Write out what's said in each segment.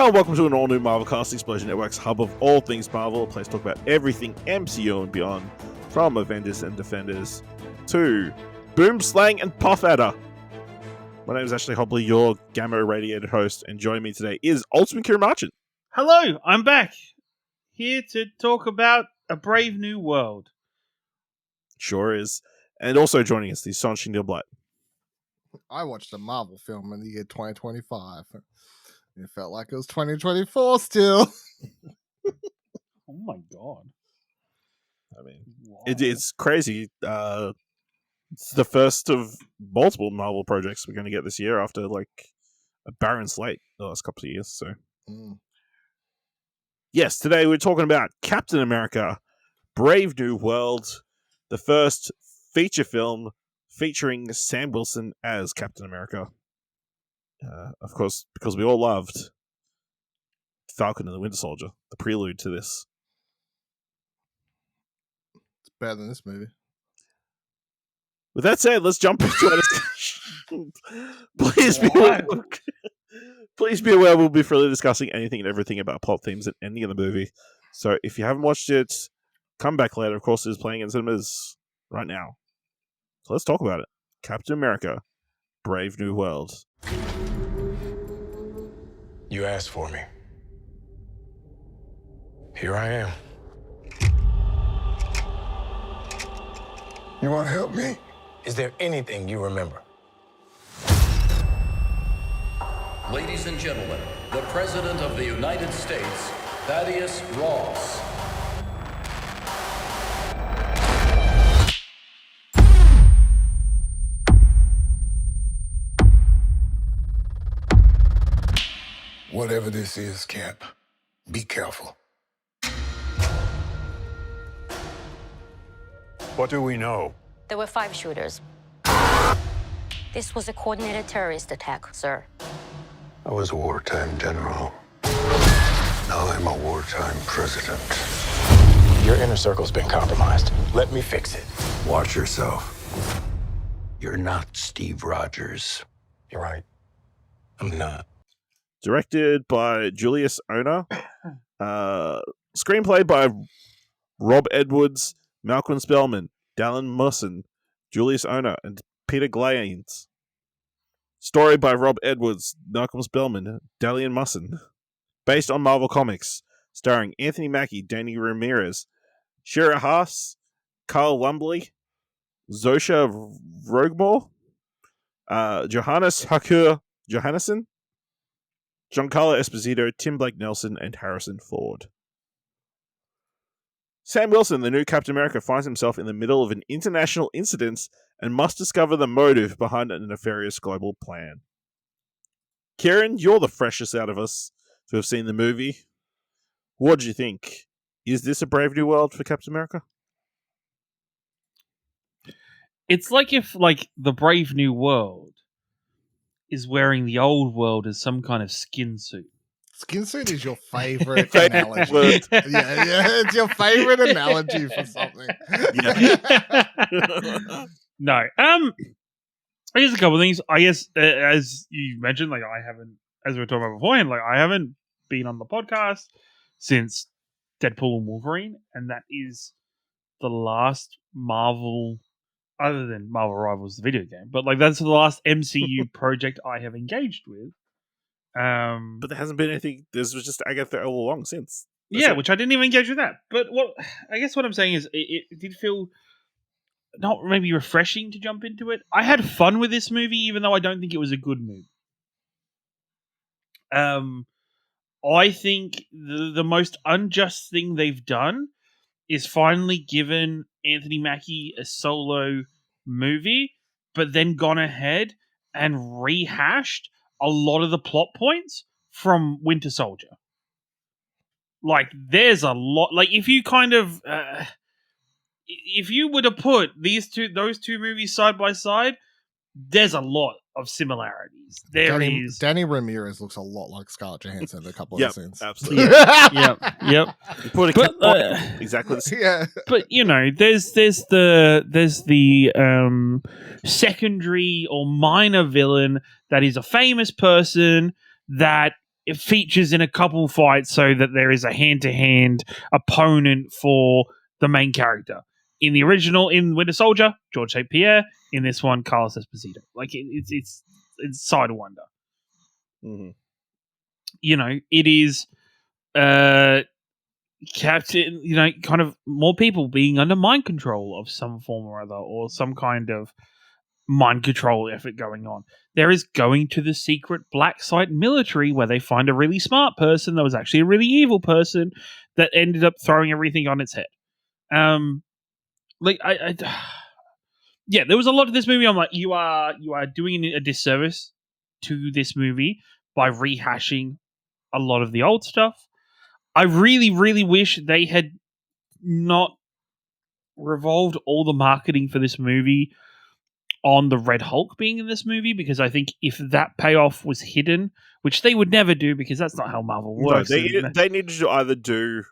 Hello, welcome to an all-new Marvelcast, Explosion Network's hub of all things Marvel, a place to talk about everything MCU and beyond, from Avengers and Defenders to Boom Slang and Puff Adder. My name is Ashley Hobley, your gamma-irradiated host, and joining me today is Ultimate Kieran Marchant. Hello, I'm back, here to talk about A Brave New World. Sure is. And also joining us, the astonishing Dylan Blight. I watched a Marvel film in the year 2025. It felt like it was 2024 still. Oh my god. I mean, Wow. it's crazy. It's the first of multiple Marvel projects we're going to get this year after like a barren slate the last couple of years. So, Yes, today we're talking about Captain America, Brave New World, the first feature film featuring Sam Wilson as Captain America. Of course, because we all loved Falcon and the Winter Soldier, the prelude to this. It's better than this movie. With that said, let's jump into our discussion. Please be aware we'll be freely discussing anything and everything about plot themes and ending of the movie. So if you haven't watched it, come back later. Of course, it is playing in cinemas right now. So let's talk about it. Captain America, Brave New World. You asked for me. Here I am. You want to help me? Is there anything you remember? Ladies and gentlemen, the President of the United States, Thaddeus Ross. Whatever this is, Cap, be careful. What do we know? There were 5 shooters. This was a coordinated terrorist attack, sir. I was a wartime general. Now I'm a wartime president. Your inner circle's been compromised. Let me fix it. Watch yourself. You're not Steve Rogers. You're right. I'm not. Directed by Julius Onah. Screenplay by Rob Edwards, Malcolm Spellman, Dalan Musson, Julius Onah, and Peter Glanz. Story by Rob Edwards, Malcolm Spellman, Dalan Musson. Based on Marvel Comics. Starring Anthony Mackie, Danny Ramirez, Shira Haas, Carl Lumbly, Xosha Roquemore, Jóhannes, Haukur, Jóhannesson, Giancarlo Esposito, Tim Blake Nelson, and Harrison Ford. Sam Wilson, the new Captain America, finds himself in the middle of an international incident and must discover the motive behind a nefarious global plan. Kieran, you're the freshest out of us to have seen the movie. What do you think? Is this a Brave New World for Captain America? It's like if the Brave New World is wearing the old world as some kind of skin suit. Skin suit is your favorite analogy. Yeah, it's your favorite analogy for something. Yeah. No. I guess a couple of things. I guess as you mentioned, I haven't, as we were talking about beforehand, I haven't been on the podcast since Deadpool and Wolverine, and that is the last Marvel, other than Marvel Rivals, the video game, but that's the last MCU project I have engaged with. But there hasn't been anything. This was just Agatha all along since. Which I didn't even engage with that. But I guess what I'm saying is it did feel not maybe refreshing to jump into it. I had fun with this movie, even though I don't think it was a good movie. I think the most unjust thing they've done is finally given Anthony Mackie a solo movie, but then gone ahead and rehashed a lot of the plot points from Winter Soldier. There's a lot. If you kind of, if you were to put those two movies side by side, there's a lot of similarities. Danny Ramirez looks a lot like Scarlett Johansson in a couple of scenes. Absolutely. Yep. You put exactly the same. Yeah. But there's the secondary or minor villain that is a famous person that it features in a couple fights so that there is a hand-to-hand opponent for the main character. In the original, in Winter Soldier, George St. Pierre. In this one, Carlos Esposito. Like, it's Sidewinder. Mm-hmm. You know, it is Captain, you know, kind of more people being under mind control of some form or other, or some kind of mind control effort going on. There is going to the secret black site military where they find a really smart person that was actually a really evil person that ended up throwing everything on its head. Yeah, there was a lot of this movie. I'm like, you are doing a disservice to this movie by rehashing a lot of the old stuff. I really, really wish they had not revolved all the marketing for this movie on the Red Hulk being in this movie, because I think if that payoff was hidden, which they would never do because that's not how Marvel works. No, they needed to either do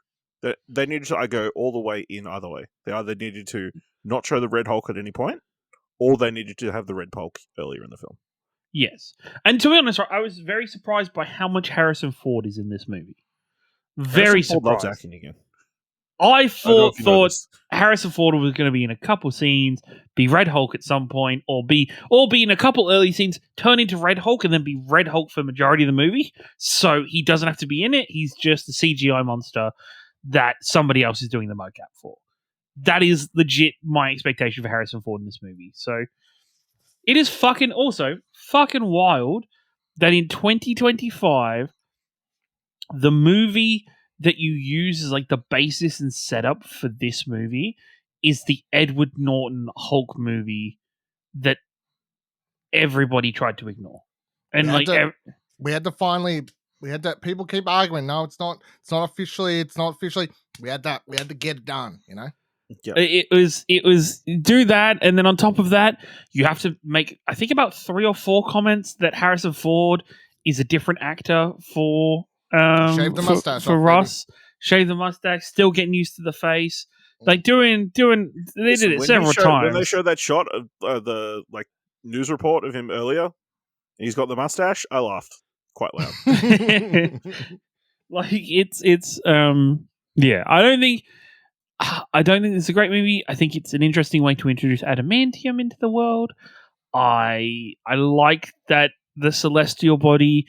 that. They needed to go all the way in either way. They either needed to not show the Red Hulk at any point, or they needed to have the Red Hulk earlier in the film. Yes. And to be honest, I was very surprised by how much Harrison Ford is in this movie. Very Harrison Ford surprised. loves acting again. I thought Harrison Ford was going to be in a couple scenes, be Red Hulk at some point, or be in a couple early scenes, turn into Red Hulk, and then be Red Hulk for the majority of the movie. So he doesn't have to be in it. He's just a CGI monster that somebody else is doing the mocap for. That is legit my expectation for Harrison Ford in this movie. So it is fucking wild that in 2025, the movie that you use as like the basis and setup for this movie is the Edward Norton Hulk movie that everybody tried to ignore. And we had that people keep arguing, no, it's not officially. We had to get it done, you know? Yep. It was do that, and then on top of that, you have to make, I think, about 3 or 4 comments that Harrison Ford is a different actor for shave the mustache for Ross. Shave the mustache, still getting used to the face. Like doing they did it several times. When they showed that shot of the like news report of him earlier, and he's got the mustache, I laughed quite loud. Like it's yeah, I don't think it's a great movie. I think it's an interesting way to introduce adamantium into the world. I like that the celestial body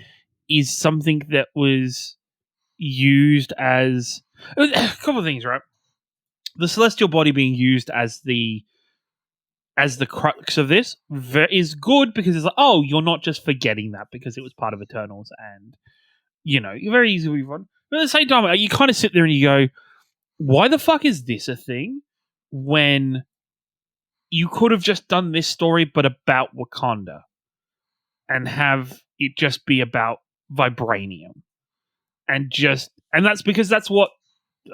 is something that was used as a couple of things, right? The celestial body being used as the crux of this is good, because it's like, oh, you're not just forgetting that because it was part of Eternals, and you know, you're very easy to move on. But at the same time, you kind of sit there and you go, why the fuck is this a thing when you could have just done this story but about Wakanda and have it just be about vibranium? And that's because that's what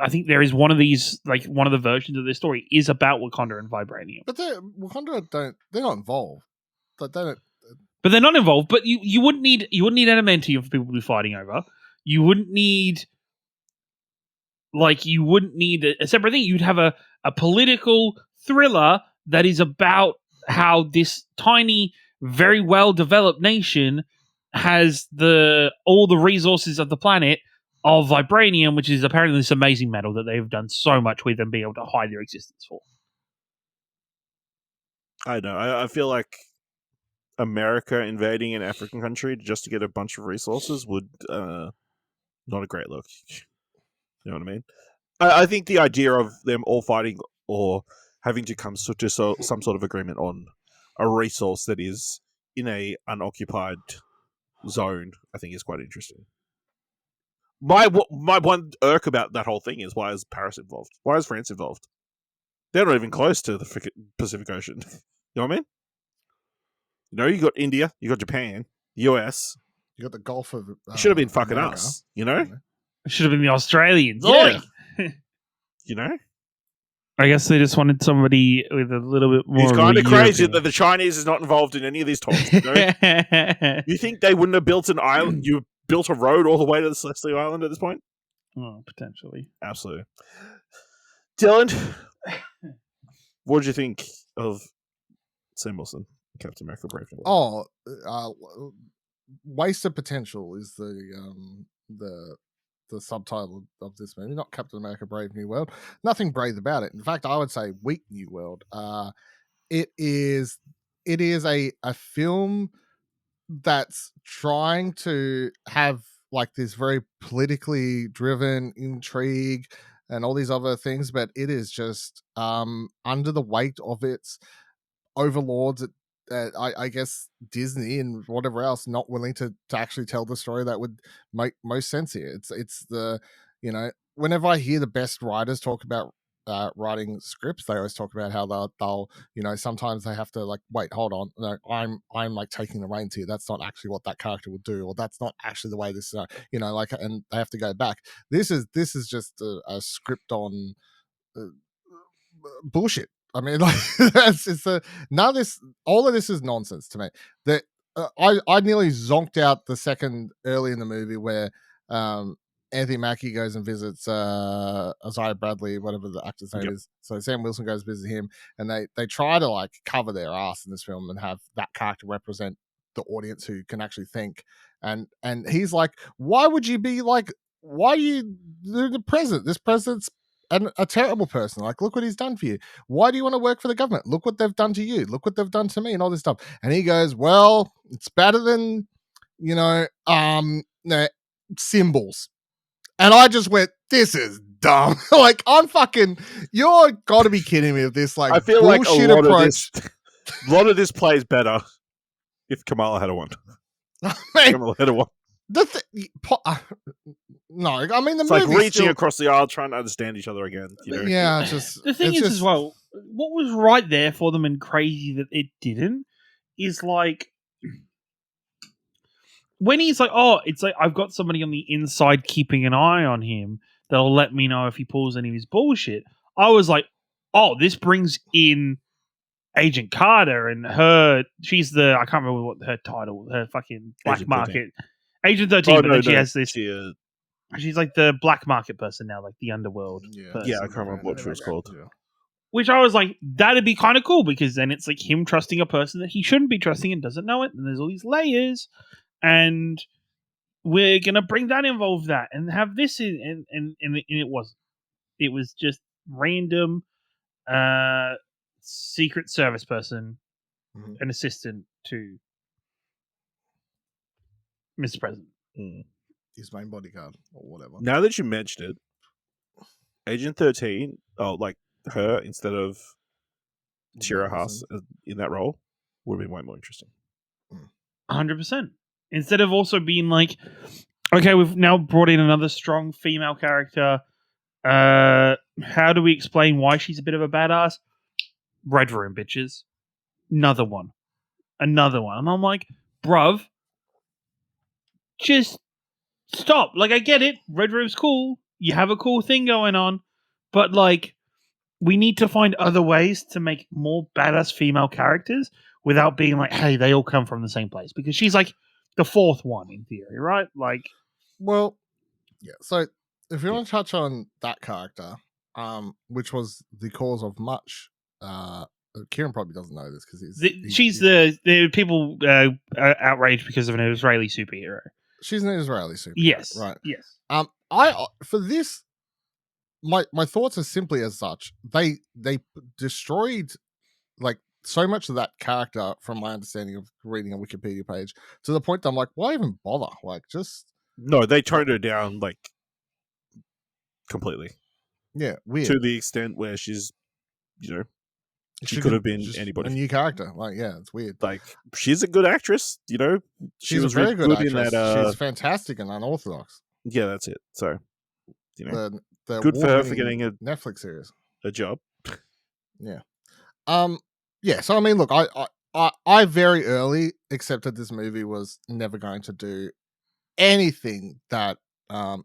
I think there is one of these, like one of the versions of this story is about Wakanda and vibranium. But they're not involved. But they're not involved. But you wouldn't need adamantium for people to be fighting over. You wouldn't need a separate thing. You'd have a political thriller that is about how this tiny, very well developed nation has all the resources of the planet of vibranium, which is apparently this amazing metal that they've done so much with and be able to hide their existence for. I know. I feel like America invading an African country just to get a bunch of resources would not a great look. You know what I mean? I think the idea of them all fighting or having to come to some sort of agreement on a resource that is in a unoccupied zone, I think is quite interesting. My one irk about that whole thing is, why is Paris involved? Why is France involved? They're not even close to the Pacific Ocean. You know what I mean? You know, you got India, you got Japan, US. You got the Gulf of... should have been fucking America. us, you know? It should have been the Australians. Yeah. You know? I guess they just wanted somebody with a little bit more... It's kind of crazy that the Chinese is not involved in any of these talks. You know? You think they wouldn't have built an island? You built a road all the way to the Celestial Island at this point? Oh, potentially. Absolutely. Dylan, what did you think of Sam Wilson, Captain America Brave New World? wasted potential is the subtitle of this movie. Not Captain America: Brave New World. Nothing brave about it. In fact, I would say Weak New World. It is a film that's trying to have like this very politically driven intrigue and all these other things, but it is just under the weight of its overlords at I guess Disney and whatever else, not willing to actually tell the story that would make most sense here. It's the, you know, whenever I hear the best writers talk about writing scripts, they always talk about how they'll you know, sometimes they have to like, wait, hold on, no, I'm like taking the reins here. That's not actually what that character would do, or that's not actually the way this you know, like, and they have to go back. This is just a script on bullshit. I mean, like, it's none of this. All of this is nonsense to me. That I nearly zonked out the second early in the movie where Anthony Mackie goes and visits Isaiah Bradley, whatever the actor's name is. So Sam Wilson goes to visit him, and they try to like cover their ass in this film and have that character represent the audience who can actually think. And he's like, why would you be like? Why do you the president? This president's a terrible person. Like, look what he's done for you. Why do you want to work for the government? Look what they've done to you. Look what they've done to me and all this stuff. And he goes, well, it's better than, you know, symbols. And I just went, this is dumb. Like, I'm fucking, you're got to be kidding me with this, like, I feel like bullshit approach. A lot of this plays better if Kamala had won. Kamala had won. No, I mean, it's like reaching across the aisle, trying to understand each other again. You know? Yeah, just the thing is as well, what was right there for them and crazy that it didn't is like when he's like, oh, it's like I've got somebody on the inside keeping an eye on him that'll let me know if he pulls any of his bullshit. I was like, oh, this brings in Agent Carter and her. She's the, I can't remember what her title, her fucking black Agent market. 13. Agent 13, oh, but no, then she has this. She's like the black market person now, like the underworld. Yeah, I can't remember what she was called. Yeah. Which I was like, that'd be kind of cool because then it's like him trusting a person that he shouldn't be trusting and doesn't know it. And there's all these layers, and we're gonna bring that involve that and have this in, and it wasn't. It was just random, Secret Service person, an assistant to Mr. President. His main bodyguard or whatever. Now that you mentioned it, Agent 13, like her instead of Shira Haas in that role would have been way more interesting. 100%. Instead of also being like, okay, we've now brought in another strong female character. How do we explain why she's a bit of a badass? Red Room, bitches. Another one. And I'm like, bruv, just stop. Like, I get it. Red Room's cool. You have a cool thing going on. But, like, we need to find other ways to make more badass female characters without being like, hey, they all come from the same place. Because she's, like, the fourth one in theory, right? Like, well, yeah. So, if you want to touch on that character, which was the cause of much, Ciaran probably doesn't know this because she's the people outraged because of an Israeli superhero. She's an Israeli superhero. Yes. Right. Yes. I for this, my thoughts are simply as such. They destroyed like so much of that character from my understanding of reading a Wikipedia page to the point that I'm like, why even bother? Like, just no, they toned her down like completely. Yeah, weird to the extent where she's, you know, she could have been anybody. A new character, like, yeah, it's weird. Like, she's a good actress, you know. She's a very good actress. In that, she's fantastic and unorthodox. Yeah, that's it. So, you know, the good for her for getting a Netflix series, a job. Yeah. Yeah. So I mean, look, I very early accepted this movie was never going to do anything that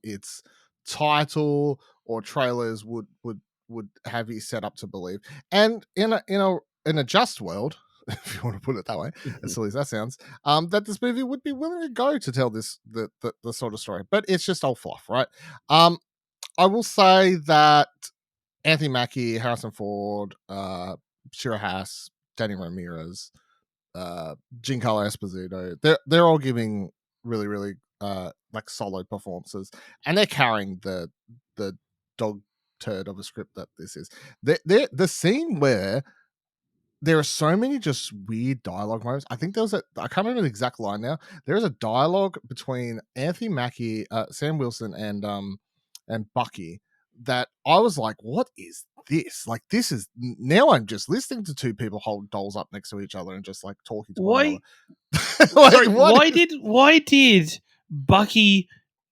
its title or trailers would have you set up to believe. And in a just world, if you want to put it that way, as silly as that sounds, that this movie would be willing to go to tell the sort of story. But it's just all fluff, right? I will say that Anthony Mackie, Harrison Ford, Shira Haas, Danny Ramirez, Giancarlo Esposito. They're all giving really, really like solid performances, and they're carrying the dog turd of a script that this is. The scene where there are so many just weird dialogue moments. I think there was I can't remember the exact line now. There is a dialogue between Anthony Mackie, Sam Wilson, and Bucky that I was like, what is this? Like, this is now I'm just listening to two people hold dolls up next to each other and just like talking to one another. Like, Sorry, why did Bucky,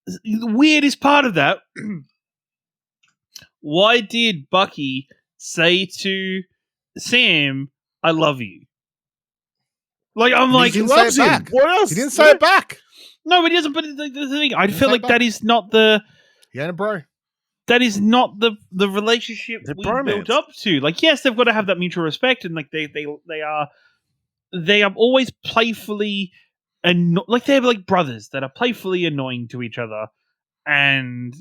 the weirdest part of that, why did Bucky say to Sam, I love you? Like, I'm like, he didn't say it back. What else? He didn't say it back. No, but he doesn't. But the thing, I feel like that is not the. Yeah, bro. That is not the relationship The we bromance. built up to. Like, yes, they've got to have that mutual respect, and like they are always playfully like they're like brothers that are playfully annoying to each other, and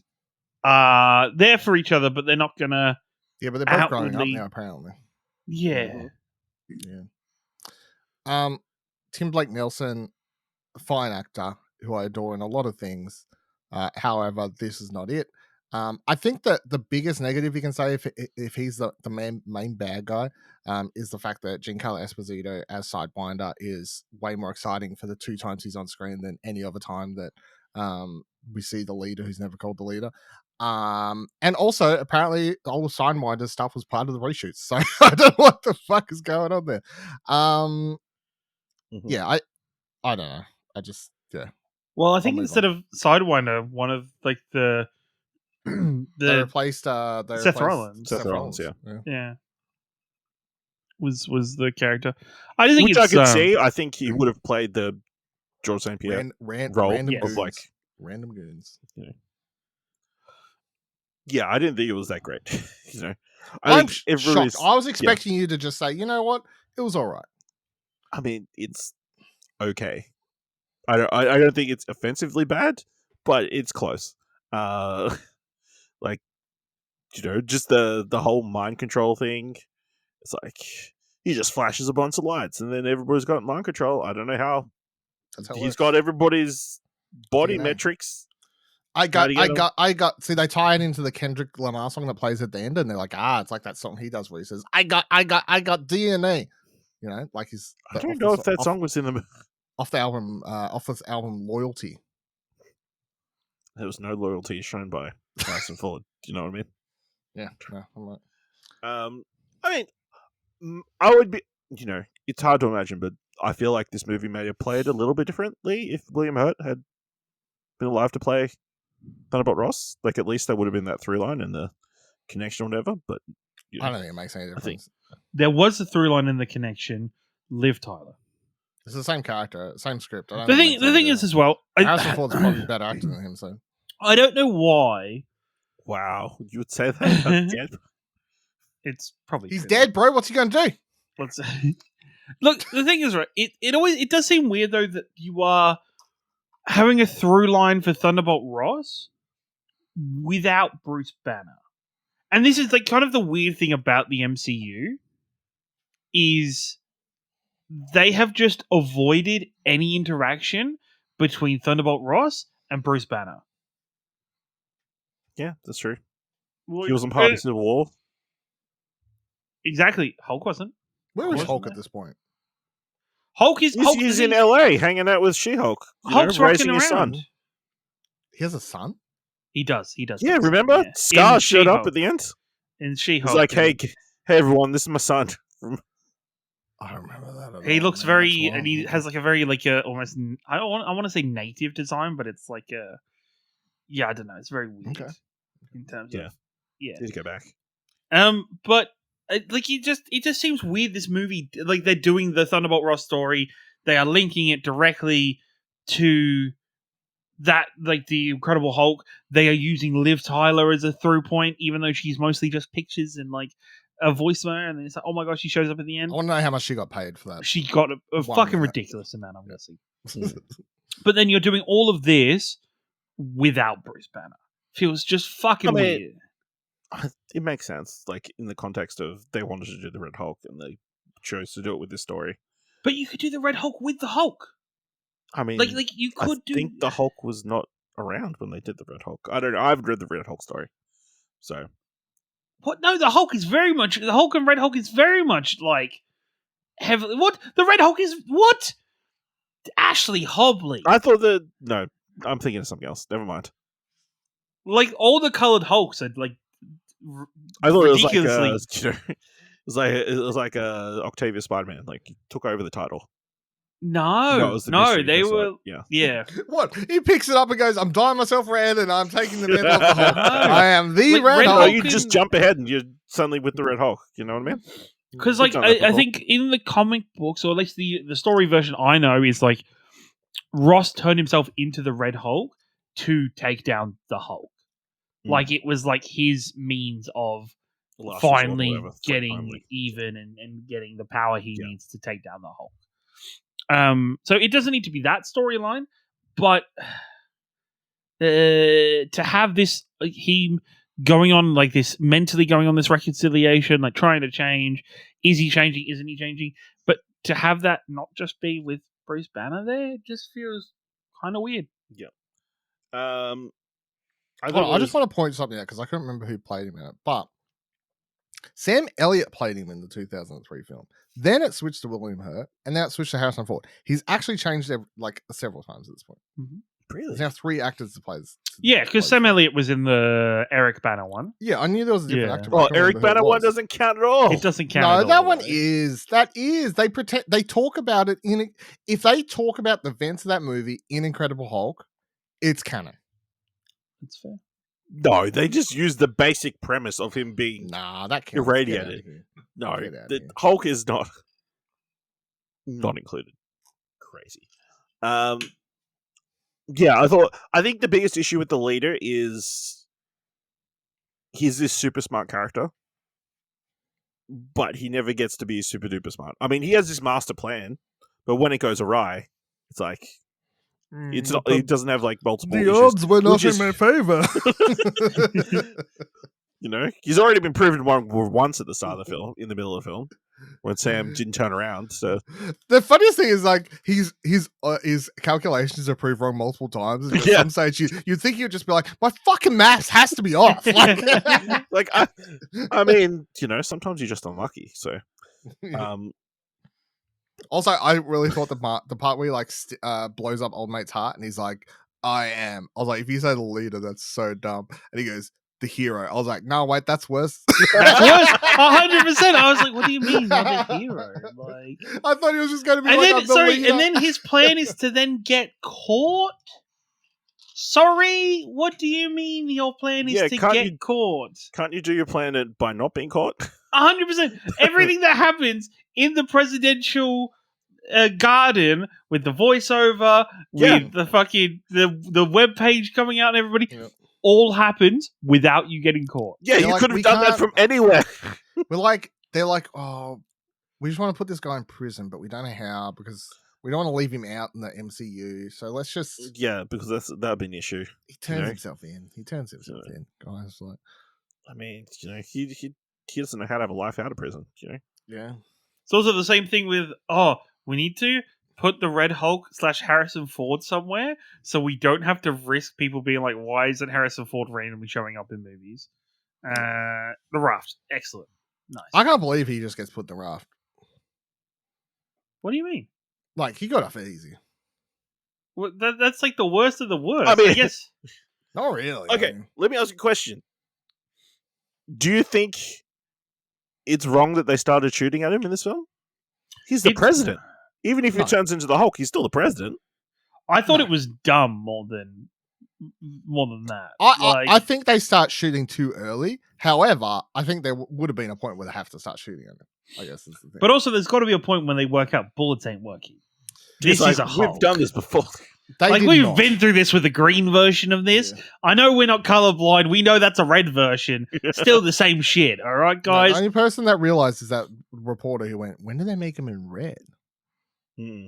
are there for each other, but they're not gonna. Yeah, but they're both growing up outwardly- now, apparently. Yeah. Yeah. Tim Blake Nelson, fine actor who I adore in a lot of things. However, this is not it. I think that the biggest negative you can say if he's the main bad guy is the fact that Giancarlo Esposito as Sidewinder is way more exciting for the 2 times he's on screen than any other time that we see the leader who's never called the leader. And also, apparently, all the Sidewinder stuff was part of the reshoots. So I don't know what the fuck is going on there. Yeah, I don't know. I just, yeah. Well, I think move instead of Sidewinder, one of like the They replaced Seth Rollins. Seth Rollins, yeah was the character. I just think Which it's I could see. I think he would have played the George St. Pierre role random Yes. goons. of like. Random goons. Yeah, I didn't think it was that great. You know, I'm think everybody's- shocked. I was expecting you to just say, you know what, it was all right. I mean, it's okay. I don't think it's offensively bad, but it's close. Like, you know, just the whole mind control thing. It's like he just flashes a bunch of lights, and then everybody's got mind control. I don't know how. That's how it He's works. got everybody's body DNA. metrics. I got. See, they tie it into the Kendrick Lamar song that plays at the end, and they're like, it's like that song he does where he says, I got DNA. You know, like he's. I don't know if that song was in the. Off the album, off this album, Loyalty. There was no loyalty shown by Harrison Ford. Do you know what I mean? Yeah, no, I'm like, I mean, I would be. You know, it's hard to imagine, but I feel like this movie may have played a little bit differently if William Hurt had been alive to play Thunderbolt Ross. Like, at least there would have been that through line and the connection or whatever. But you know, I don't think it makes any difference. there was a through line in the connection. Liv Tyler. It's the same character, same script. I don't The think it thing makes any is as well. Harrison Ford's probably a better actor than him, so. I don't know why. wow, you would say that? About It's probably He's true. dead, bro. What's he gonna do? Let's look. The thing is, right? It does seem weird though that you are having a through line for Thunderbolt Ross without Bruce Banner, and this is like kind of the weird thing about the MCU is they have just avoided any interaction between Thunderbolt Ross and Bruce Banner. Yeah, that's true. He wasn't part of Civil War. Exactly. Hulk wasn't. Where is Wasn't Hulk there? at this point? Hulk is. Hulk He's is in LA hanging out with She-Hulk. Hulk's raising rocking his son. around. He has a son? He does. Yeah, remember? Yeah. Scar In showed up She-Hulk. at the end. In She-Hulk. He's like, hey everyone, this is my son. I don't remember that. At He all, looks man. very, That's and he wrong. has like a very like a almost. I want to say native design, but it's like a. Yeah, I don't know. It's very weird Okay. in terms Yeah. of. Yeah. Need to go back. But like it just seems weird. This movie, like they're doing the Thunderbolt Ross story, they are linking it directly to that, like the Incredible Hulk. They are using Liv Tyler as a through point, even though she's mostly just pictures and like a voicemail. And then it's like, oh my gosh, she shows up at the end. I want to know how much she got paid for that. She got a One fucking minute. ridiculous amount, I'm guessing. But then you're doing all of this without Bruce Banner. Feels just fucking I mean, weird. It makes sense, like in the context of they wanted to do the Red Hulk and they chose to do it with this story. But you could do the Red Hulk with the Hulk. I mean, Like you could I think the Hulk was not around when they did the Red Hulk. I don't know. I haven't read the Red Hulk story, so What? No, the Hulk and Red Hulk is very much like heavily. What? The Red Hulk is what? Ashley Hobley. I thought that. No, I'm thinking of something else. Never mind. Like all the colored Hulks are like. I thought ridiculously. it was like Octavia Spider-Man. Like he took over the title. No, it was the mystery they episode. were. Yeah. What? He picks it up and goes, I'm dyeing myself red and I'm taking the red off the Hulk. I am the Like, Red Red No, Hulk. you just jump ahead and you're suddenly with the Red Hulk. You know what I mean? Because like I think in the comic books, or at least the story version I know is like Ross turned himself into the Red Hulk to take down the Hulk. Like it was like his means of Last resort or finally whatever. It's like getting finally. even and getting the power he Yeah. needs to take down the Hulk. So it doesn't need to be that storyline, but to have this him going on like this, mentally going on this reconciliation, like trying to change, is he changing, isn't he changing? But to have that not just be with Bruce Banner there, it just feels kind of weird. I just want to point something out because I can't remember who played him in it, but Sam Elliott played him in the 2003 film. Then it switched to William Hurt, and now it switched to Harrison Ford. He's actually changed like several times at this point. Really? There's now 3 actors to play this. Yeah, because Sam Elliott was in the Eric Banner one. Yeah, I knew there was a different Yeah. actor. but I Well, can't Eric remember who it Banner one was. doesn't count at all. It doesn't count. No, at that all, one though. is. That is. They pretend. They talk about it in. If they talk about the events of that movie in Incredible Hulk, it's canon. That's fair. No, they just use the basic premise of him being Nah, that counts. irradiated. Get out of here. No, Get out of the here. Hulk is not included. Crazy. Yeah, I think the biggest issue with the leader is he's this super smart character, but he never gets to be super duper smart. I mean, he has this master plan, but when it goes awry, it's like it's not. He doesn't have like multiple. The issues, odds were not which is- in my favor. You know, he's already been proven wrong once at the start of the film, in the middle of the film, when Sam didn't turn around. So The funniest thing is like his calculations are proved wrong multiple times. And at Yeah. some stage, you'd think he'd just be like, "My fucking maths has to be off." Like, like I mean, you know, sometimes you're just unlucky. So also, I really thought the part where he like blows up old mate's heart, and he's like, "I am." I was like, if you say the leader, that's so dumb. And he goes, "The hero." I was like, "No, wait, that's worse." That's worse. 100%. I was like, what do you mean you're the hero? Like, I thought he was just going to be and like, then "I'm the leader." and then his plan is to then get caught. Sorry, what do you mean your plan is Yeah, to can't get you- caught? can't you do your plan by not being caught? 100%. Everything that happens in the presidential garden with the voiceover, Yeah. with the fucking the web page coming out, and everybody, Yep. all happens without you getting caught. Yeah, They're you like, could have "We done that can't- from anywhere. They're like, "Oh, we just want to put this guy in prison, but we don't know how because we don't want to leave him out in the MCU. So let's just." Yeah, because that'd be an issue. He turns know? himself in. He turns himself in, guys. Like, I mean, you know, he doesn't know how to have a life out of prison. You know, yeah. It's also the same thing with, we need to put the Red Hulk / Harrison Ford somewhere so we don't have to risk people being like, why isn't Harrison Ford randomly showing up in movies? The Raft. Excellent. Nice. I can't believe he just gets put in the raft. What do you mean? Like, he got off easy. Well, that's like the worst of the worst. I mean- I guess. Not really. Okay, man. let me ask you a question. Do you think it's wrong that they started shooting at him in this film? He's the It's- president. Even if he No. turns into the Hulk, he's still the president. I thought No. it was dumb more than that. I think they start shooting too early. However, I think there would have been a point where they have to start shooting at him. I guess is the thing. But also, there's got to be a point when they work out bullets ain't working. This It's like, is a Hulk. we've done this before. They Like did we've not. been through this with the green version of this. Yeah. I know we're not colorblind. We know that's a red version. Still the same shit. All right, No, guys. the only person that realized is that reporter who went, "When did they make him in red?" Hmm.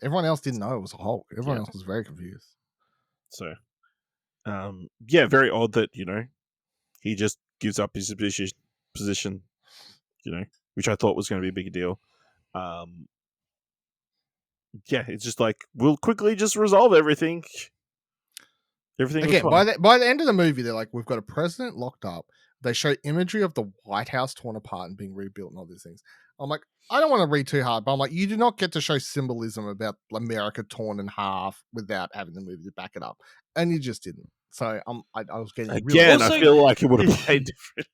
Everyone else didn't know it was a Hulk. Everyone Yeah. else was very confused. So, yeah, very odd that, you know, he just gives up his position, you know, which I thought was going to be a bigger deal. yeah, it's just like we'll quickly just resolve everything. Everything was Again, fine. by the end of the movie, they're like, we've got a president locked up. They show imagery of the White House torn apart and being rebuilt and all these things. I'm like, I don't want to read too hard, but I'm like, you do not get to show symbolism about America torn in half without having the movie to back it up, and you just didn't. So I was getting Again, Also- I feel like it would have played different.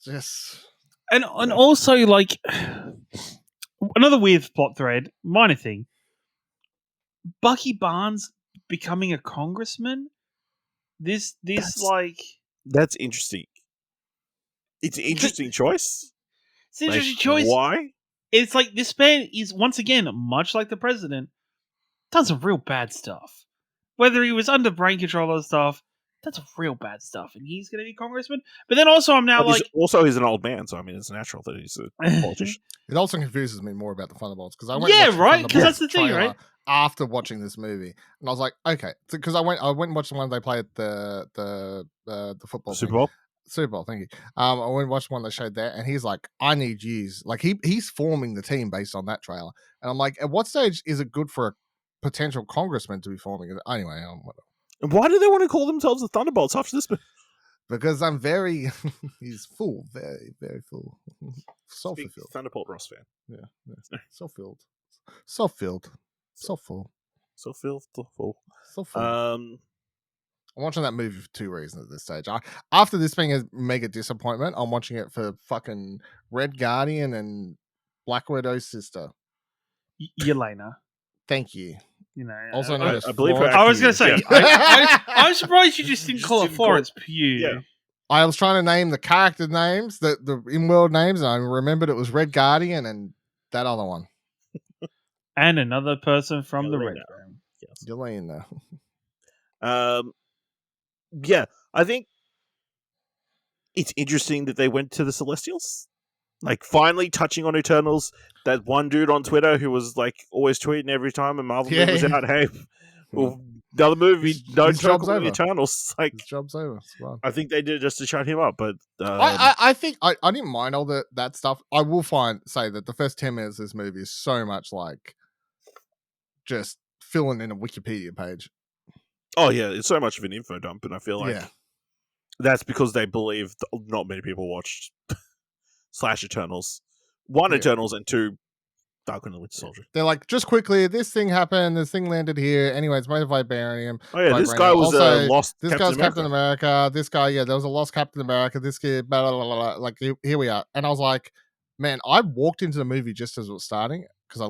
just And also, like, another weird plot thread, minor thing. Bucky Barnes becoming a congressman. That's interesting. It's an interesting choice. It's an interesting Like, choice. Why? It's like this man is, once again, much like the president, done some real bad stuff. Whether he was under brain control or stuff, that's some real bad stuff, and he's going to be congressman. But then also, I'm now But he's an old man, so I mean, it's natural that he's a politician. it also confuses me more about the Thunderbolts because I went Yeah, and watched right? 'Cause that's Thunderbolts the thing, trailer right? after watching this movie, and I was like, okay, because I went and watched the one they play at the football Super thing. Bowl. Super Bowl, thank you. I went and watched one they showed there, and he's like, I need yous. Like he's forming the team based on that trailer, and I'm like, at what stage is it good for a potential congressman to be forming it? Anyway, whatever. And why do they want to call themselves the Thunderbolts after this? Because I'm very, he's full, very, very full, so Big fulfilled. Thunderbolt Ross fan. Yeah, so filled, so filled, so full, So full. so full. Um, I'm watching that movie for two reasons at this stage. After this being a mega disappointment, I'm watching it for fucking Red Guardian and Black Widow's sister. Yelena. Thank you. You know, Also known as I believe her Florence I was going acting to is- say, yeah. I'm surprised you just didn't Just call her didn't call Florence Pugh. Yeah. I was trying to name the character names, the in-world names, and I remembered it was Red Guardian and that other one. And another person from the Yelena. Red Room. Yes. Yelena. Yeah, I think it's interesting that they went to the Celestials. Like, finally touching on Eternals. That one dude on Twitter who was, like, always tweeting every time a Marvel movie was Yeah. out, hey, well, another movie, don't his talk job's about over. Eternals. Like, His job's over. It's fine. I think they did it just to shut him up, but... I think I didn't mind all that stuff. I will say that the first 10 minutes of this movie is so much like just filling in a Wikipedia page. oh, yeah, it's so much of an info dump, and I feel like that's because they believe not many people watched / Eternals. One, Yeah. Eternals, and two, Dark and the Winter Soldier. They're like, just quickly, this thing happened, this thing landed here. Anyway, it's made by vibranium. Oh, yeah, this Vibranium. guy was Also, lost This Captain guy's America. Captain America. This guy, there was a lost Captain America. This kid, blah, blah, blah, blah. Like, here we are. And I was like, man, I walked into the movie just as it was starting because I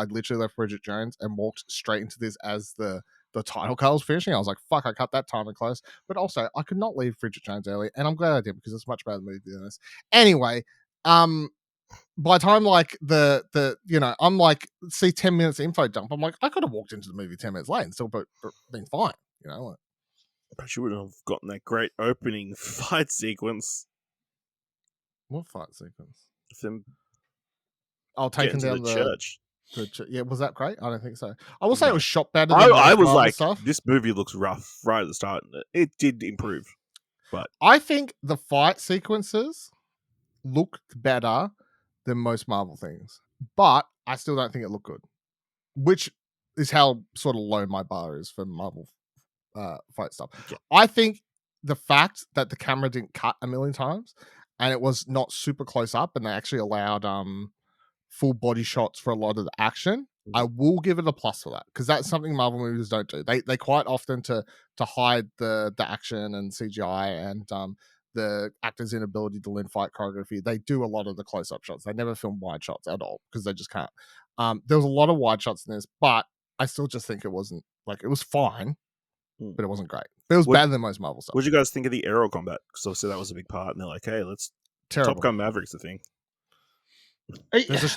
literally left Bridget Jones and walked straight into this as the title card was finishing. I was like, fuck, I cut that time and close. But also, I could not leave Bridget Jones early, and I'm glad I did because it's a much better movie than this. Anyway, by the time like I'm like, see 10 minutes info dump, I'm like, I could have walked into the movie 10 minutes late and still been fine, you know. Like, But you would have gotten that great opening fight sequence. what fight sequence? Of them Taking getting to down the church. Yeah, was that great? I don't think so. I will say it was shot better. Than I most was Marvel like, stuff. this movie looks rough right at the start. It did improve. I think the fight sequences looked better than most Marvel things, but I still don't think it looked good, which is how sort of low my bar is for Marvel fight stuff. Yeah. I think the fact that the camera didn't cut a million times and it was not super close up and they actually allowed full body shots for a lot of the action, I will give it a plus for that because that's something Marvel movies don't do. They quite often to hide the action and CGI and the actors' inability to learn fight choreography. They do a lot of the close-up shots. They never film wide shots at all because they just can't. There was a lot of wide shots in this, but I still just think it wasn't like it was fine, but it wasn't great. But it was better than most Marvel stuff. What did you guys think of the aero combat? Because obviously that was a big part, and they're like, hey, let's Terrible. Top Gun Maverick's the thing.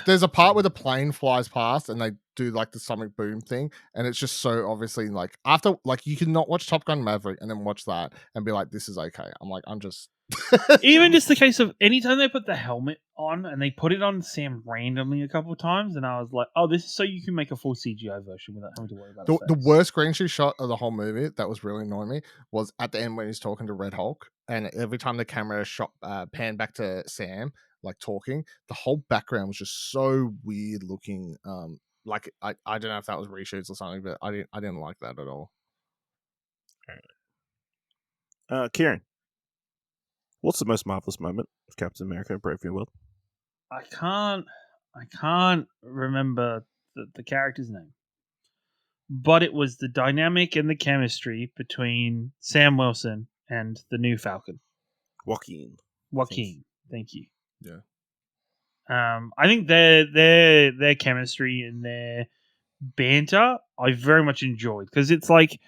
There's a part where the plane flies past and they do like the sonic boom thing, and it's just so obviously like after like you cannot watch Top Gun Maverick and then watch that and be like, this is okay. I'm like, I'm just Even just the case of anytime they put the helmet on and they put it on Sam randomly a couple of times, and I was like, oh, this is so you can make a full CGI version without having to worry about the effects. worst screen shot of the whole movie that was really annoying me was at the end when he's talking to Red Hulk, and every time the camera shot panned back to Sam like talking, the whole background was just so weird looking. like I don't know if that was reshoots or something, but I didn't like that at all. Ciaran, what's the most marvelous moment of Captain America: Brave New World? I can't remember the character's name, but it was the dynamic and the chemistry between Sam Wilson and the new Falcon, Joaquin. Thank you. Yeah. I think their chemistry and their banter I very much enjoyed, because it's like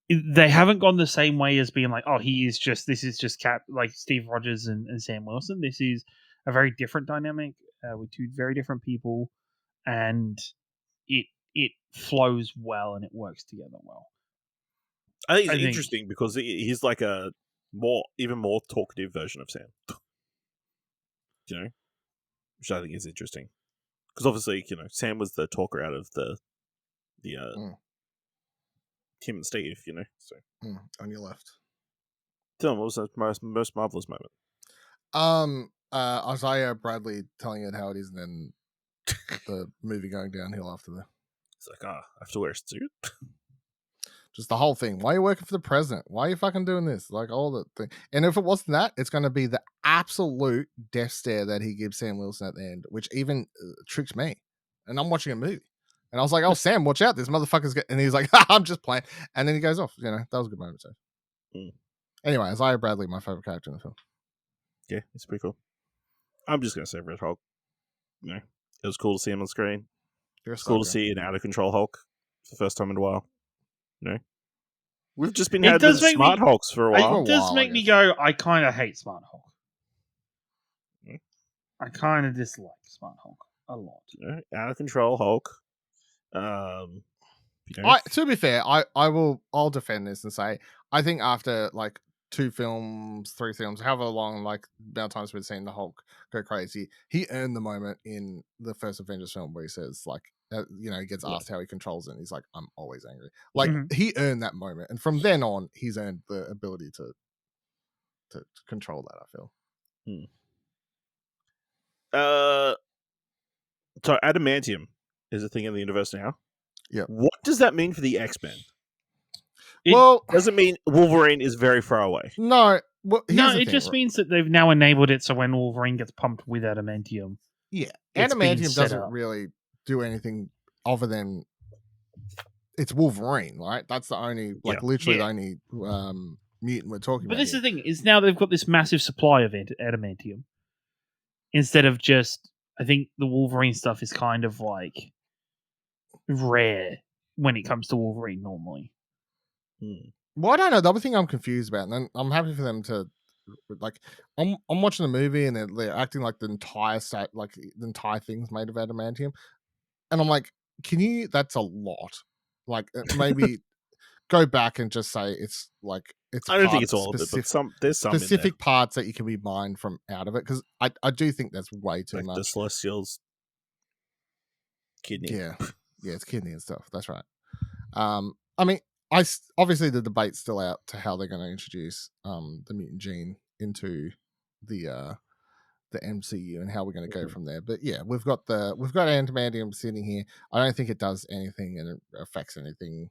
they haven't gone the same way as being like, oh, this is just Cap, like Steve Rogers and Sam Wilson. This is a very different dynamic with two very different people, and it flows well and it works together well. I think it's interesting because he's like a even more talkative version of Sam. You know, which I think is interesting because obviously, you know, Sam was the talker out of the Tim and Steve, you know. So on your left. Dylan, what was the most marvelous moment? Isaiah Bradley telling it how it is, and then the movie going downhill after that. It's like, I have to wear a suit. Just the whole thing. Why are you working for the president? Why are you fucking doing this? Like all the thing. And if it wasn't that, it's going to be the absolute death stare that he gives Sam Wilson at the end, which even tricks me. And I'm watching a movie. And I was like, oh, Sam, watch out. This motherfucker's and he's like, I'm just playing. And then he goes off. You know, that was a good moment. So. Anyway, Isaiah Bradley, my favorite character in the film. Yeah, it's pretty cool. I'm just going to say Red Hulk. You know, it was cool to see him on screen. It's cool to see an out-of-control Hulk for the first time in a while. You know? We've just been having Smart Hulks for a while. It does make me go, I kind of hate Smart Hulk. I kind of dislike Smart Hulk a lot. You know, out-of-control Hulk. You know. To be fair, I'll defend this and say I think after like 2 films, 3 films, however long, like amount of times we've seen the Hulk go crazy, he earned the moment in the first Avengers film where he says like, you know, he gets asked how he controls it, and he's like, I'm always angry. Like he earned that moment, and from then on, he's earned the ability to control that. I feel. So adamantium is a thing in the universe now. Yeah. What does that mean for the X-Men? Well, does it mean Wolverine is very far away? No. Well, it just means that they've now enabled it so when Wolverine gets pumped with adamantium. Yeah. Adamantium doesn't really do anything other than it's Wolverine, right? That's the only, literally the only mutant we're talking about. But this is the thing, is now they've got this massive supply of adamantium. Instead of just, I think the Wolverine stuff is kind of like rare when it comes to Wolverine normally. Well, I don't know. The other thing I'm confused about, and I'm happy for them to like. I'm watching the movie and they're acting like the entire set, like the entire thing's made of adamantium, and I'm like, can you? That's a lot. Like maybe go back and just say it's like it's. I don't think it's all of it, but there's some specific parts that you can be mined from out of it, because I do think that's way too like much. The Celestial's kidney. Yeah, it's kidney and stuff. That's right. I mean. Obviously the debate's still out to how they're going to introduce the mutant gene into the MCU and how we're going to go from there. But yeah, we've got adamantium sitting here. I don't think it does anything and it affects anything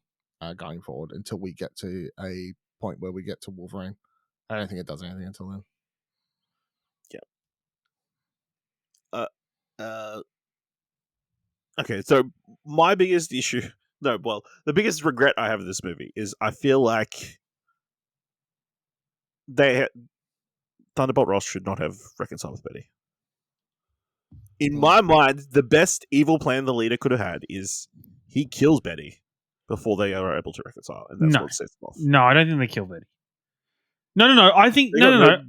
going forward until we get to a point where we get to Wolverine. I don't think it does anything until then. Okay, so my biggest issue. No, well, the biggest regret I have of this movie is I feel like Thunderbolt Ross should not have reconciled with Betty. In my mind, the best evil plan the leader could have had is he kills Betty before they are able to reconcile, and that's what sets them off. No, I don't think they kill Betty. No. I think no.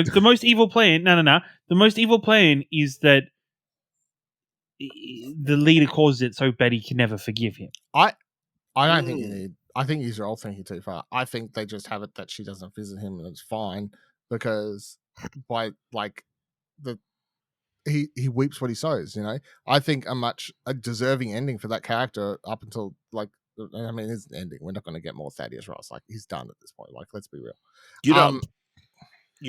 The most evil plan. No. The most evil plan is that the leader causes it so Betty can never forgive him. I don't think you need. I think you're all thinking too far. I think they just have it that she doesn't visit him and it's fine because by like he weeps what he sows. You know, I think a deserving ending for that character up until like. I mean, it's an ending. We're not going to get more Thaddeus Ross. Like he's done at this point. Like let's be real. You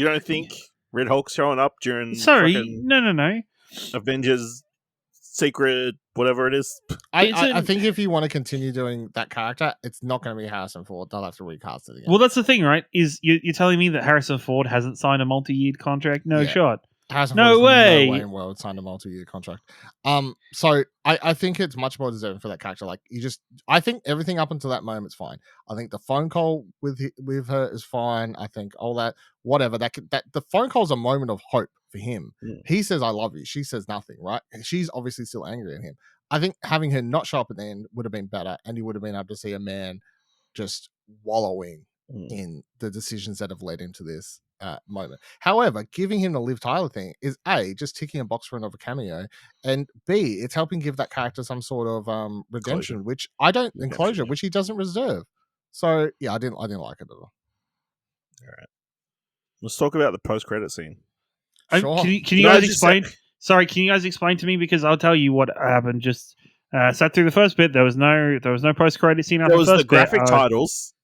don't think Red Hulk showing up during? Sorry, no. Avengers secret, whatever it is. I think if you want to continue doing that character, it's not going to be Harrison Ford. They'll have to recast it again. Well, that's the thing, right? Is you're telling me that Harrison Ford hasn't signed a multi-year contract? No shot. Harrison No Ford way. No way in world signed a multi-year contract. So I think it's much more deserving for that character. Like I think everything up until that moment's fine. I think the phone call with her is fine. I think all that, whatever that the phone call is a moment of hope for him. Yeah. He says I love you. She says nothing, right? And she's obviously still angry at him. I think having her not show up at the end would have been better, and you would have been able to see a man just wallowing in the decisions that have led him to this moment. However, giving him the Liv Tyler thing is A, just ticking a box for another cameo, and B, it's helping give that character some sort of redemption, which which he doesn't reserve. So yeah, I didn't like it at all. All right, let's talk about the post-credit scene. Sure. Can you guys explain? Sorry, can you guys explain to me, because I'll tell you what happened. Just sat through the first bit. There was no post-credit scene after There was the first the graphic bit. titles.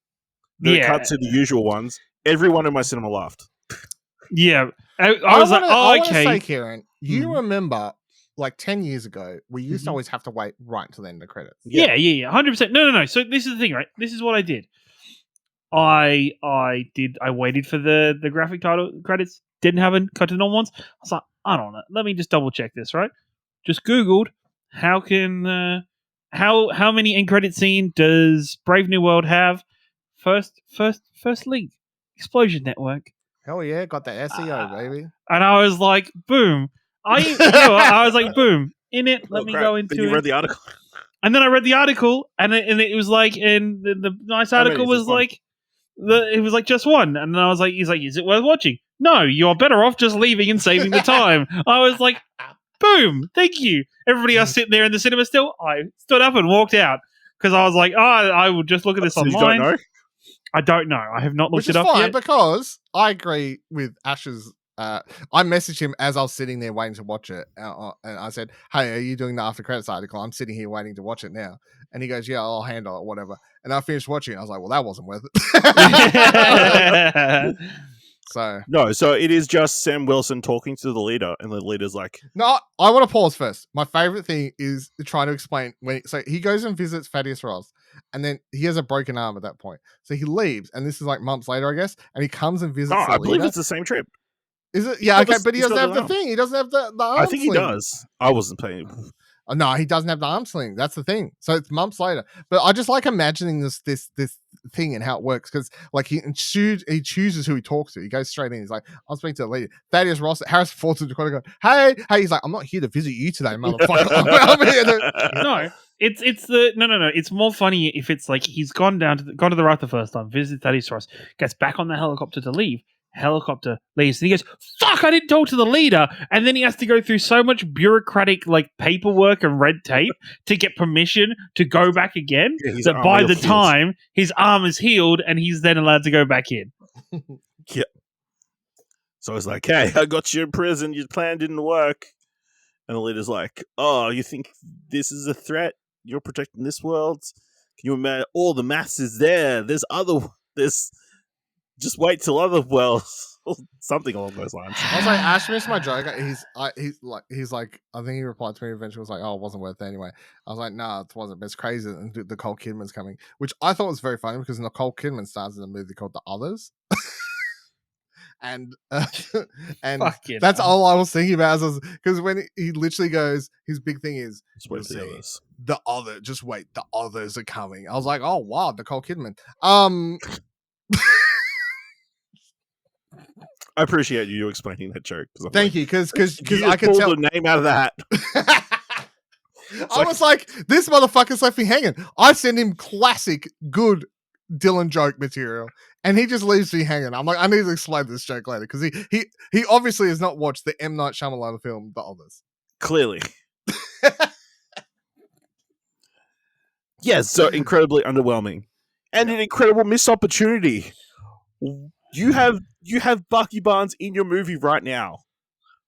The cut to the usual ones. Everyone in my cinema laughed. Yeah, I was I okay. Say, Ciaran, you remember like 10 years ago, we used to always have to wait right until the end of the credits. Yeah, 100%. No. So this is the thing, right? This is what I did. I waited for the graphic title credits. Didn't happen. Cut to normal ones. I was like, I don't know. Let me just double check this, right? Just Googled how many end credit scene does Brave New World have? First link, Explosion Network. Hell yeah, got the SEO, baby. And I was like, boom. I was like, boom. In it, let me go into it. You read the article? And then I read the article, and it was like, and the nice article was like, it was like just one. And then I was like, he's like, is it worth watching? No, you're better off just leaving and saving the time. I was like, boom, thank you. Everybody else sitting there in the cinema still, I stood up and walked out because I was like, I will just look at this online. You don't know? I don't know. I have not looked it up fine yet. Because I agree with Ash's. I messaged him as I was sitting there waiting to watch it, and I said, "Hey, are you doing the after credits article? I'm sitting here waiting to watch it now." And he goes, "Yeah, I'll handle it, whatever." And I finished watching it. I was like, "Well, that wasn't worth it." So it is just Sam Wilson talking to the leader, and the leader's like, "No, I want to pause first. My favorite thing is trying to explain so he goes and visits Thaddeus Ross, and then he has a broken arm at that point. So he leaves, and this is like months later, I guess, and he comes and visits. I believe it's the same trip. Is it? Yeah, okay, but he doesn't have the thing. He doesn't have the arm I think sling. he does. I wasn't paying. No, he doesn't have the arm sling. That's the thing. So it's months later. But I just like imagining this thing and how it works, because like he chooses who he talks to. He goes straight in. He's like, "I'm speaking to the leader, Thaddeus Ross." Harrison Ford's in the corner going, "Hey." He's like, "I'm not here to visit you today, motherfucker. I'm here to." No. It's the no. It's more funny if it's like he's gone to the right the first time, visited Thaddeus Ross, gets back on the helicopter to leave. Helicopter leaves, and he goes, "Fuck! I didn't talk to the leader," and then he has to go through so much bureaucratic like paperwork and red tape to get permission to go back again. That by the time his arm is healed, and he's then allowed to go back in. Yeah. So it's like, "Hey, I got you in prison. Your plan didn't work." And the leader's like, "Oh, you think this is a threat? You're protecting this world? Can you imagine? All the maths is there. There's just wait till other worlds," something along those lines. I was like, "Ash missed my joke." He's like, I think he replied to me eventually. Was like, "Oh, it wasn't worth it anyway." I was like, "No, it wasn't. But it's crazy that Nicole Kidman's coming," which I thought was very funny because Nicole Kidman stars in a movie called The Others. And that's all I was thinking about, because when he literally goes, his big thing is, just wait for the others. Just wait, the others are coming. I was like, "Oh wow, Nicole Kidman." I appreciate you explaining that joke. Thank you, because I could pull tell the name out of the hat. I was like, this motherfucker's left me hanging. I send him classic good Dylan joke material, and he just leaves me hanging. I'm like, I need to explain this joke later, because he obviously has not watched the M. Night Shyamalan film The Others. Clearly. Yes, so incredibly underwhelming. And an incredible missed opportunity. You have Bucky Barnes in your movie right now.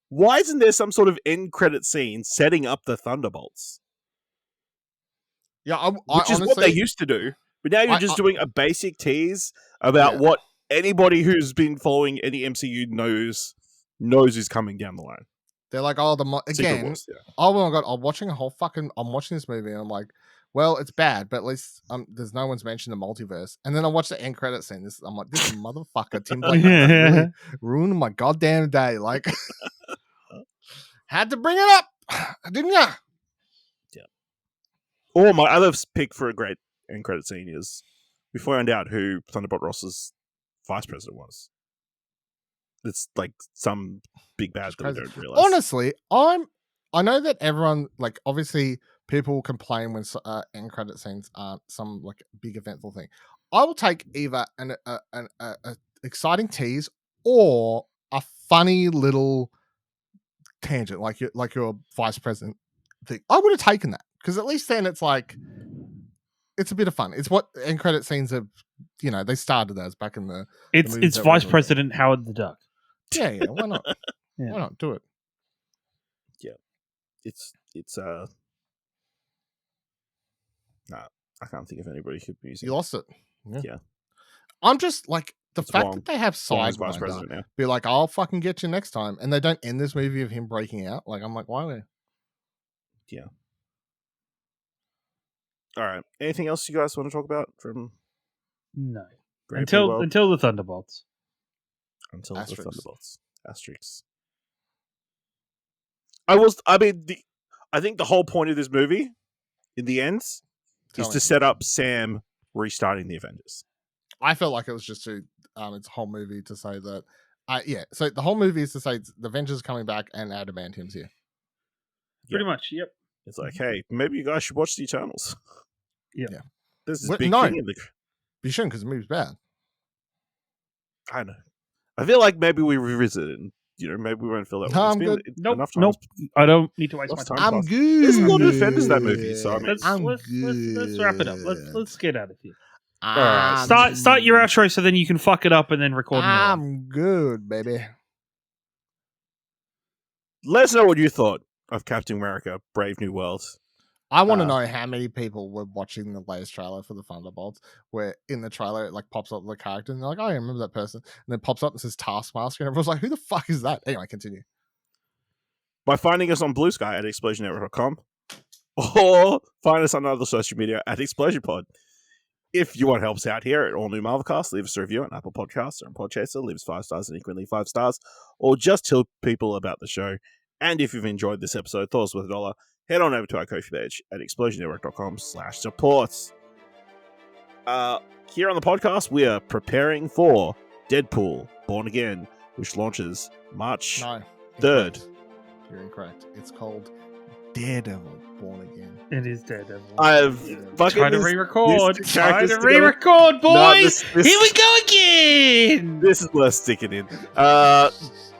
Why isn't there some sort of end credit scene setting up the Thunderbolts? Yeah, which is honestly, what they used to do. But now you're just doing a basic tease about what anybody who's been following any MCU knows is coming down the line. They're like, oh, Secret again. Wars, yeah. Oh my god, I'm watching this movie and I'm like, well, it's bad, but at least there's no one's mentioned the multiverse. And then I watch the end credit scene. I'm like, this motherfucker Tim Blake really ruined my goddamn day. Like, had to bring it up, didn't ya? Yeah. Or my other pick for a great end credit scene is we find out who Thunderbolt Ross's vice president was. It's like some big bad that we don't realize. Honestly, I know that everyone, like, obviously people complain when end credit scenes aren't some like big eventful thing. I will take either an exciting tease or a funny little tangent, like your vice president thing. I would have taken that because at least then it's like it's a bit of fun. It's what end credit scenes have, they started as back in the. It's Vice President Howard the Duck. Yeah, why not? Yeah. Why not do it? Yeah, it's nah, I can't think of anybody who could be using. You lost it. Yeah. I'm just like the It's fact wrong. that they have Vice Sidewinder president now. be like, I'll fucking get you next time, and they don't end this movie of him breaking out. Like, I'm like, why? Yeah. All right. Anything else you guys want to talk about from? No. Great Until the Thunderbolts. Until Asterix. the Thunderbolts. Asterix. I think the whole point of this movie, in the end, is to set up Sam restarting the Avengers. I felt like it was just to its whole movie to say that. So the whole movie is to say the Avengers are coming back and Adamantium's here. Pretty much. Yep. It's like, hey, maybe you guys should watch the Eternals. Yeah. There's this Well, big no. thing in the. You shouldn't because the movie's bad. I know. I feel like maybe we revisit it. And, maybe we won't feel that. No, way. I'm good. Enough times. Nope. I don't need to waste my Lost time. time. I'm good. There's a lot of defenders in that movie, so I mean, Let's wrap it up. Let's get out of here. I'm Start your outro so then you can fuck it up and then record. I'm good, baby. let us know what you thought of Captain America: Brave New World. I want to know how many people were watching the latest trailer for the Thunderbolts, where in the trailer it like pops up the character and they're like, "Oh, I remember that person," and then pops up and says Taskmaster, and everyone's like, "Who the fuck is that?" Anyway, continue. By finding us on Blue Sky at explosionnetwork.com, or find us on other social media at ExplosionPod. If you want to help us out here at All New Marvelcast, leave us a review on Apple Podcasts or on Podchaser, leave us 5 stars and equally 5 stars, or just tell people about the show. And if you've enjoyed this episode, thought it was worth $1, head on over to our Ko-fi page at explosionnetwork.com/support. Here on the podcast, we are preparing for Deadpool Born Again, which launches March No, 3rd. You're incorrect. It's called Daredevil Born Again. It is Daredevil. I've fucking Try to re-record. this Try character's to together. re-record, boys. No, this- Here we go again. This is worth sticking in.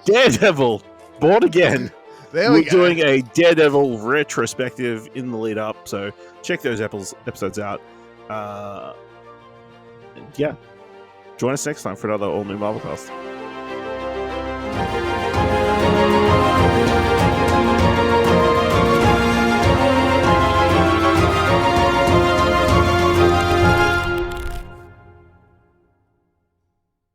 Daredevil Born Again. There We're we go. doing a Daredevil retrospective in the lead up, so check those episodes out. And yeah, join us next time for another all new Marvelcast.